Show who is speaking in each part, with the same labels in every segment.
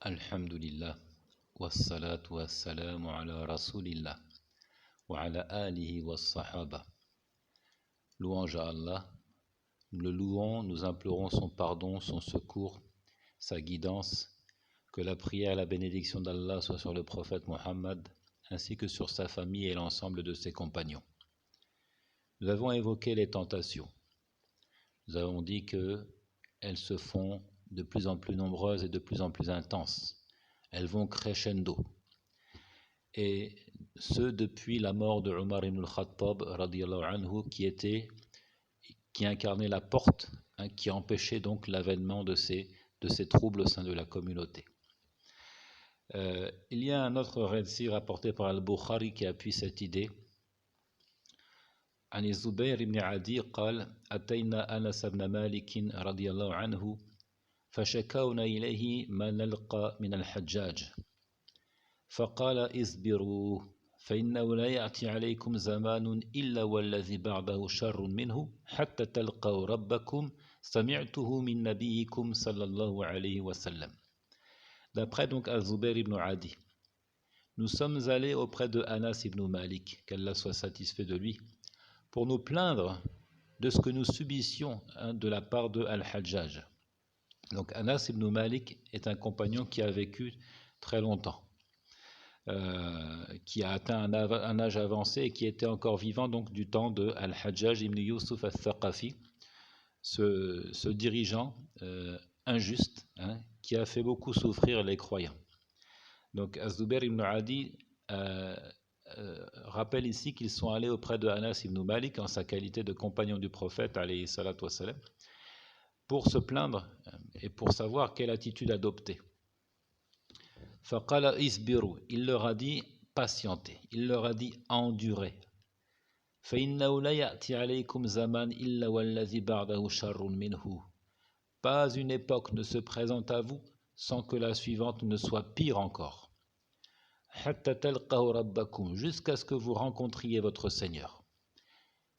Speaker 1: Alhamdulillah, wassalatu wassalamu ala rasulillah, wa ala alihi wassahaba. Louange à Allah, nous le louons, nous implorons son pardon, son secours, sa guidance, que la prière et la bénédiction d'Allah soient sur le prophète Mohammed, ainsi que sur sa famille et l'ensemble de ses compagnons. Nous avons évoqué les tentations. Nous avons dit qu'elles se font de plus en plus nombreuses et de plus en plus intenses. Elles vont crescendo. Et ce, depuis la mort de Omar ibn al-Khattab, radiyallahu anhu, qui incarnait la porte, qui empêchait donc l'avènement de ces troubles au sein de la communauté. Il y a un autre récit rapporté par Al-Bukhari qui appuie cette idée. عن الزبير بن عدي قال أتينا أنس بن مالك رضي الله عنه فشكونا إليه ما نلقى من الحجاج فقال اصبروا فإنه لا يأتي عليكم زمان إلا والذي بعده شر منه حتى تلقوا ربكم سمعته من نبيكم صلى الله عليه وسلم. D'après donc Al-Zubayr ibn Adi, nous sommes allés auprès de Anas ibn Malik, qu'Allah soit satisfait de lui, pour nous plaindre de ce que nous subissions de la part de Al-Hajjaj. Donc Anas ibn Malik est un compagnon qui a vécu très longtemps, qui a atteint un âge avancé et qui était encore vivant donc du temps de Al-Hajjaj ibn Yusuf al-Thaqafi, ce dirigeant injuste, qui a fait beaucoup souffrir les croyants. Donc Az-Zubair ibn Adi rappelle ici qu'ils sont allés auprès de Anas ibn Malik en sa qualité de compagnon du prophète alayhi salatu wassalam, pour se plaindre et pour savoir quelle attitude adopter. Faqala isbiru, il leur a dit patientez, il leur a dit endurez. Fa innahu la ya'ti alaykum zaman illa wallazi ba'dahu sharrun minhu. Pas une époque ne se présente à vous sans que la suivante ne soit pire encore. Hatta talqahu rabbakum, jusqu'à ce que vous rencontriez votre Seigneur.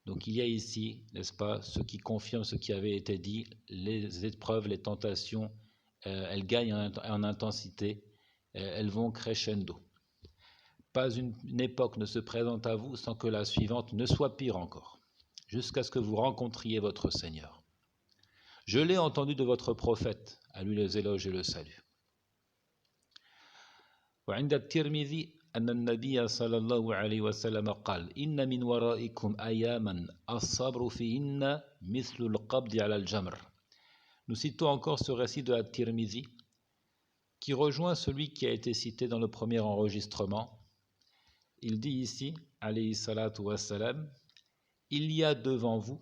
Speaker 1: Donc il y a ici, n'est-ce pas, ce qui confirme ce qui avait été dit, les épreuves, les tentations, elles gagnent en intensité, elles vont crescendo. Pas une époque ne se présente à vous sans que la suivante ne soit pire encore, jusqu'à ce que vous rencontriez votre Seigneur. Je l'ai entendu de votre prophète, à lui les éloges et le salut. وعند الترمذي أن النبي صلى الله عليه وسلم قال إن من ورائكم أياما الصبر فيهن مثل القبض على الجمر. Nous citons encore ce récit de At-Tirmidhi qui rejoint celui qui a été cité dans le premier enregistrement. Il dit ici, alayhi salatu wassalam, il y a devant vous,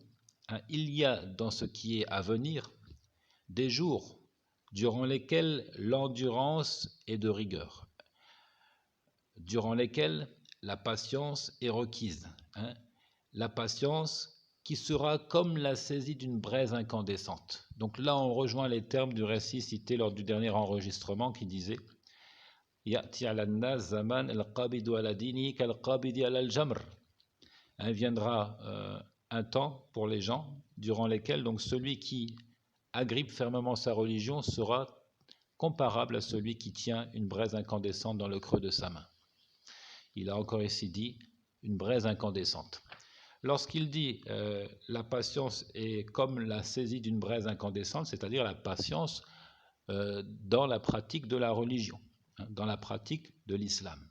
Speaker 1: il y a dans ce qui est à venir des jours durant lesquels l'endurance est de rigueur, durant lesquels la patience est requise, la patience qui sera comme la saisie d'une braise incandescente. Donc là, on rejoint les termes du récit cité lors du dernier enregistrement qui disait « Ya'ti ala nas zaman al-qabidu ala dini kal-qabidi ala al-jamr » viendra un temps pour les gens durant lesquels donc celui qui agrippe fermement sa religion sera comparable à celui qui tient une braise incandescente dans le creux de sa main. Il a encore ici dit une braise incandescente. Lorsqu'il dit la patience est comme la saisie d'une braise incandescente, c'est-à-dire la patience dans la pratique de la religion, dans la pratique de l'islam.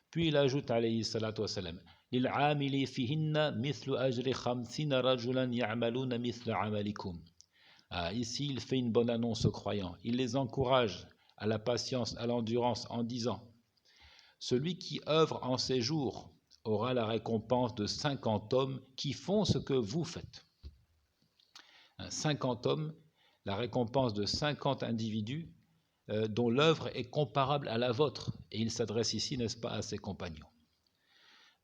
Speaker 1: Puis il ajoute alayhi salatu wassalam لِلْعَامِلِ فِيهِنَّ مِثْلُ أَجْرِ 50 رَجُلًا يَعْمَلُونَ مِثْلَ عَمَلِكُمْ. Ici, il fait une bonne annonce aux croyants. Il les encourage à la patience, à l'endurance en disant celui qui œuvre en ces jours aura la récompense de 50 hommes qui font ce que vous faites. 50 hommes, la récompense de 50 individus dont l'œuvre est comparable à la vôtre. Et il s'adresse ici, n'est-ce pas, à ses compagnons.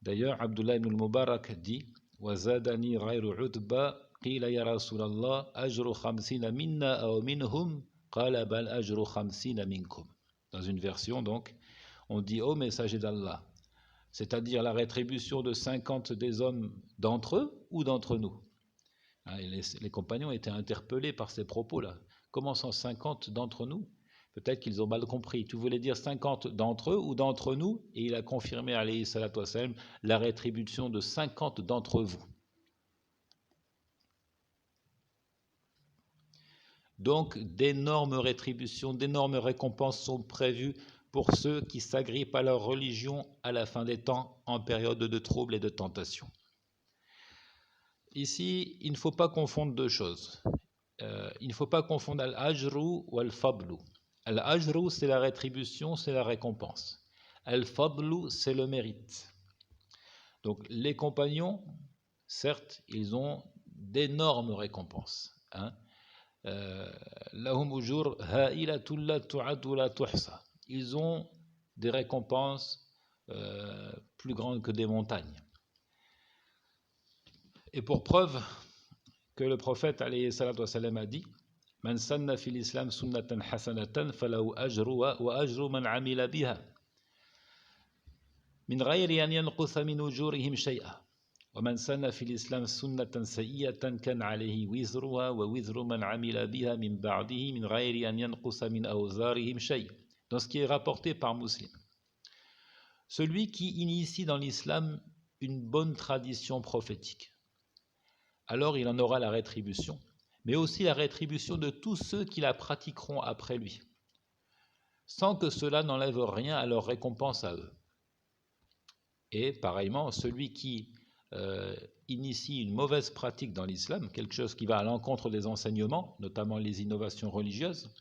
Speaker 1: D'ailleurs, Abdullah ibn al-Mubarak dit وَزَادَنِي غَيْرُ عُتْبَةٍ قِيلَ يَا رَسُولَ اللَّهِ أَجْرُ 50 مِنَّا أَوْ مِنْهُمْ قَالَ بَلْ أَجْرُ 50 مِنْكُمْ. Dans une version, donc, on dit ô messager d'Allah, c'est-à-dire la rétribution de 50 des hommes d'entre eux ou d'entre nous. Les compagnons étaient interpellés par ces propos-là. Comment 150 d'entre nous? Peut-être qu'ils ont mal compris. Tu voulais dire 50 d'entre eux ou d'entre nous? Et il a confirmé, alayhi salatu wassalam, la rétribution de 50 d'entre vous. Donc, d'énormes rétributions, d'énormes récompenses sont prévues pour ceux qui s'agrippent à leur religion à la fin des temps en période de troubles et de tentation. Ici, il ne faut pas confondre deux choses. Il ne faut pas confondre al-ajru ou al-fadlu. Al-ajru, c'est la rétribution, c'est la récompense. Al-fadlu, c'est le mérite. Donc, les compagnons, certes, ils ont d'énormes récompenses. Lahum ujur ha'ilatun la tu'ad wa la tuhsa. Ils ont des récompenses plus grandes que des montagnes. Et pour preuve que le prophète alayhi salatu wassalam a dit Man sanna fil islam sunnatan hasanatan falahu ajruha wa ajru man amila biha min ghayri an yanqusa min ujurihim shay'a wa man sanna fil islam sunnatan sayyi'atan kana alayhi wizruha wa wizru man amila biha min ba'dihi min ghayri an yanqusa min awzarihim shay'a. Dans ce qui est rapporté par Muslim, celui qui initie dans l'islam une bonne tradition prophétique, alors il en aura la rétribution, mais aussi la rétribution de tous ceux qui la pratiqueront après lui, sans que cela n'enlève rien à leur récompense à eux. Et pareillement, celui qui initie une mauvaise pratique dans l'islam, quelque chose qui va à l'encontre des enseignements, notamment les innovations religieuses,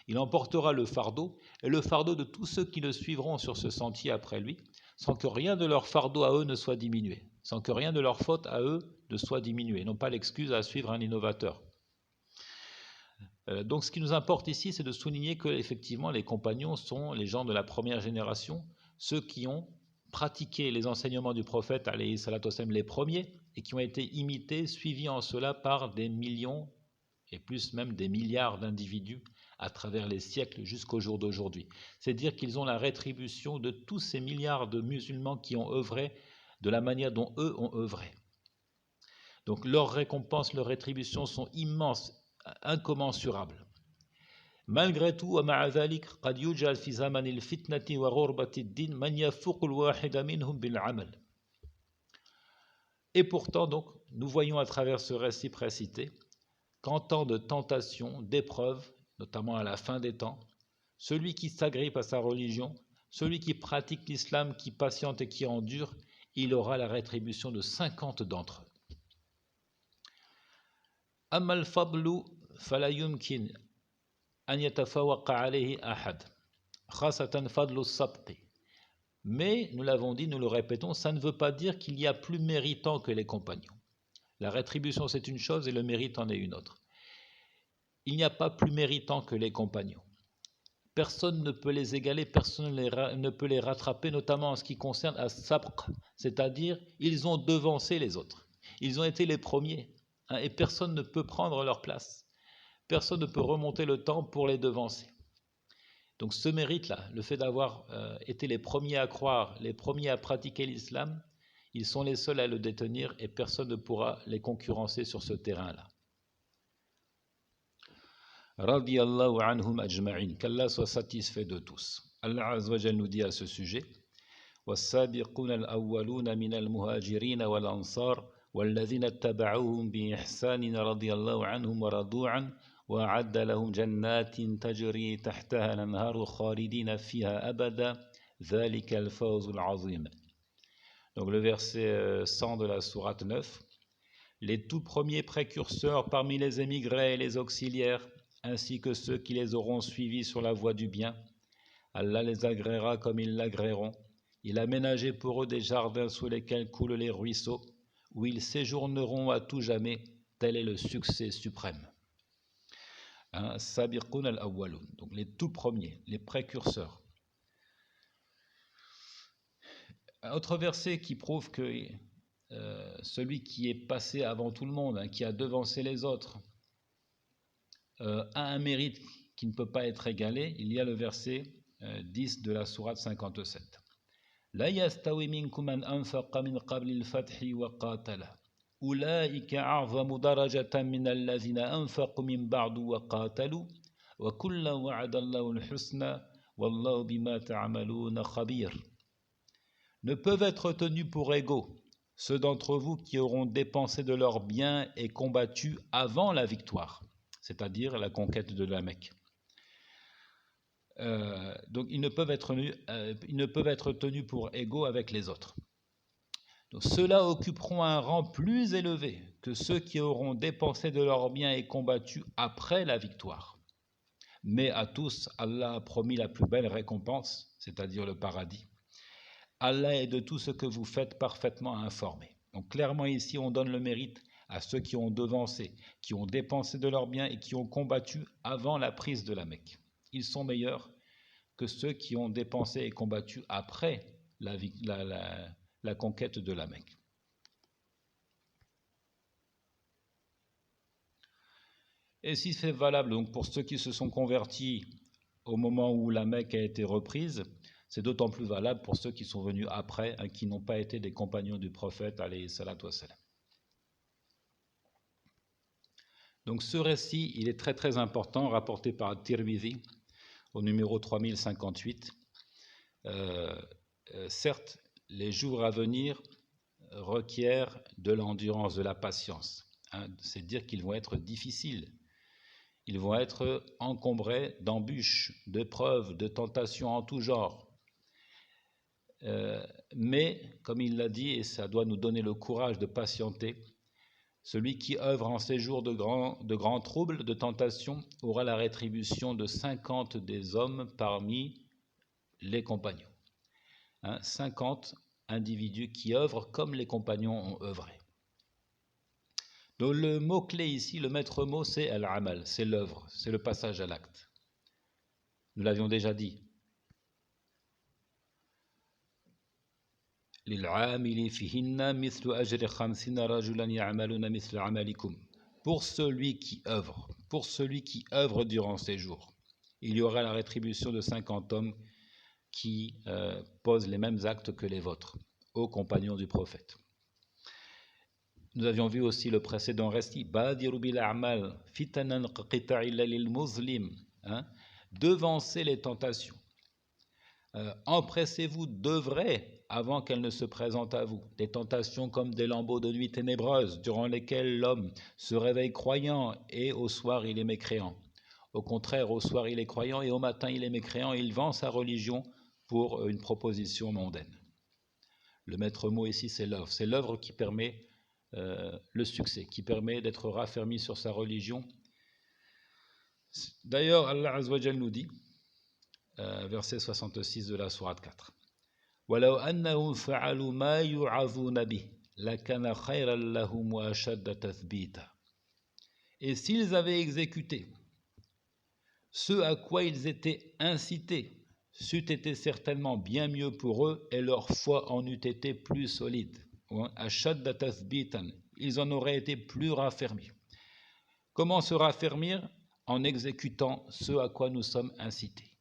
Speaker 1: il emportera le fardeau, et le fardeau de tous ceux qui le suivront sur ce sentier après lui, sans que rien de leur fardeau à eux ne soit diminué, sans que rien de leur faute à eux ne soit diminué, non pas l'excuse à suivre un innovateur. Donc ce qui nous importe ici, c'est de souligner que effectivement les compagnons sont les gens de la première génération, ceux qui ont pratiqué les enseignements du prophète, alayhi salatu wassalam, les premiers, et qui ont été imités, suivis en cela par des millions, et plus même des milliards d'individus à travers les siècles jusqu'au jour d'aujourd'hui. C'est dire qu'ils ont la rétribution de tous ces milliards de musulmans qui ont œuvré de la manière dont eux ont œuvré. Donc leurs récompenses, leurs rétributions sont immenses, incommensurables. Malgré tout, ومع ذلك قد يوجد في زمن الفتنة وغربة الدين من يفوق الواحد منهم بالعمل. Et pourtant, donc, nous voyons à travers ce récit précité qu'en temps de tentation, d'épreuve, notamment à la fin des temps, celui qui s'agrippe à sa religion, celui qui pratique l'islam, qui patiente et qui endure, il aura la rétribution de 50 d'entre eux. أما الفضل فلا يمكن أن يتفوق عليه أحد خاصة فضل السبق. Mais, nous l'avons dit, nous le répétons, ça ne veut pas dire qu'il y a plus méritant que les compagnons. La rétribution, c'est une chose et le mérite en est une autre. Il n'y a pas plus méritant que les compagnons. Personne ne peut les égaler, personne ne peut les rattraper, notamment en ce qui concerne as-sabq, c'est-à-dire ils ont devancé les autres. Ils ont été les premiers, et personne ne peut prendre leur place. Personne ne peut remonter le temps pour les devancer. Donc ce mérite-là, le fait d'avoir été les premiers à croire, les premiers à pratiquer l'islam, ils sont les seuls à le détenir et personne ne pourra les concurrencer sur ce terrain-là. Radiyallahu anhum ajma'in, qu'Allah soit satisfait de tous. Allah Azza wa Jal nous dit à ce sujet والسابقون الأولون من المهاجرين والأنصار والذين اتبعوهم بإحسان رضي الله عنهم ورضوا عنه وأعد لهم جنات تجري تحتها الأنهار خالدين فيها أبدا ذلك الفوز العظيم. Donc le verset 100 de la sourate 9. Les tout premiers précurseurs parmi les émigrés et les auxiliaires, ainsi que ceux qui les auront suivis sur la voie du bien, Allah les agréera comme ils l'agréeront. Il a ménagé pour eux des jardins sous lesquels coulent les ruisseaux, où ils séjourneront à tout jamais. Tel est le succès suprême. Sabiqun al-awwalun, donc les tout premiers, les précurseurs. Un autre verset qui prouve que celui qui est passé avant tout le monde, qui a devancé les autres, a un mérite qui ne peut pas être égalé. Il y a le verset 10 de la sourate 57. La yastawi minkum man anfaqa min qabli al-fathi wa qatala ulaika a'zamu darajatan min alladhina anfaqu min ba'du wa qatalu وَكُلًّا وَعَدَ اللَّهُ الْحُسْنَى وَاللَّهُ بِمَا تَعْمَلُونَ خَبِيرٌ. Ne peuvent être tenus pour égaux ceux d'entre vous qui auront dépensé de leurs biens et combattu avant la victoire, c'est-à-dire la conquête de la Mecque. Donc ils ne peuvent être tenus pour égaux avec les autres. Donc, ceux-là occuperont un rang plus élevé que ceux qui auront dépensé de leurs biens et combattu après la victoire. Mais à tous, Allah a promis la plus belle récompense, c'est-à-dire le paradis. Allah est de tout ce que vous faites parfaitement informé. Donc clairement ici, on donne le mérite à ceux qui ont devancé, qui ont dépensé de leurs biens et qui ont combattu avant la prise de la Mecque. Ils sont meilleurs que ceux qui ont dépensé et combattu après la conquête de la Mecque. Et si c'est valable donc pour ceux qui se sont convertis au moment où la Mecque a été reprise, c'est d'autant plus valable pour ceux qui sont venus après, qui n'ont pas été des compagnons du prophète, alayhi salatu wassalam. Donc ce récit, il est très très important, rapporté par Tirmidhi au numéro 3058. Certes, les jours à venir requièrent de l'endurance, de la patience. C'est dire qu'ils vont être difficiles. Ils vont être encombrés d'embûches, d'épreuves, de tentations en tout genre. Mais, comme il l'a dit, et ça doit nous donner le courage de patienter, celui qui œuvre en ces jours de grands troubles, de tentations, aura la rétribution de 50 des hommes parmi les compagnons. 50 individus qui œuvrent comme les compagnons ont œuvré. Donc le mot-clé ici, le maître mot, c'est al-amal, c'est l'œuvre, c'est le passage à l'acte. Nous l'avions déjà dit. Pour celui qui œuvre durant ces jours, il y aura la rétribution de 50 hommes qui posent les mêmes actes que les vôtres, aux compagnons du prophète. Nous avions vu aussi le précédent récit, devancez les tentations. Empressez-vous d'œuvrer avant qu'elles ne se présentent à vous. Des tentations comme des lambeaux de nuit ténébreuses, durant lesquelles l'homme se réveille croyant et au soir il est mécréant. Au contraire, au soir il est croyant et au matin il est mécréant, il vend sa religion pour une proposition mondaine. Le maître mot ici, c'est l'œuvre. C'est l'œuvre qui permet le succès, qui permet d'être raffermi sur sa religion. D'ailleurs, Allah Azza wa Jal nous dit, verset 66 de la sourate 4, وَلَوْ أَنَّهُمْ فَعَلُوا مَا يُعَظُونَ بِهِ لَكَانَ خَيْرًا لَهُمْ وَأَشَدَّ تَثْبِيتًا. Et s'ils avaient exécuté ce à quoi ils étaient incités, c'eût été certainement bien mieux pour eux et leur foi en eût été plus solide. Ashadda tathbitan, ils en auraient été plus raffermis. Comment se raffermir? En exécutant ce à quoi nous sommes incités,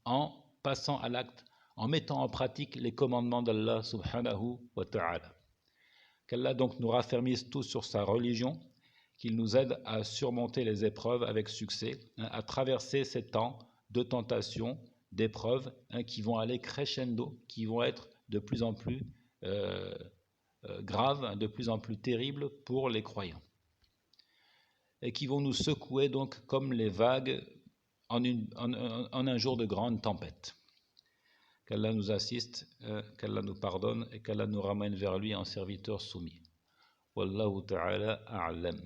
Speaker 1: en passant à l'acte, en mettant en pratique les commandements d'Allah subhanahu wa ta'ala. Qu'Allah donc nous raffermisse tous sur sa religion, qu'il nous aide à surmonter les épreuves avec succès, à traverser ces temps de tentation, d'épreuves qui vont aller crescendo, qui vont être de plus en plus graves, de plus en plus terribles pour les croyants, et qui vont nous secouer donc comme les vagues en un jour de grande tempête. Qu'Allah nous assiste, qu'Allah nous pardonne et qu'Allah nous ramène vers lui en serviteurs soumis. Wallahu ta'ala a'lam.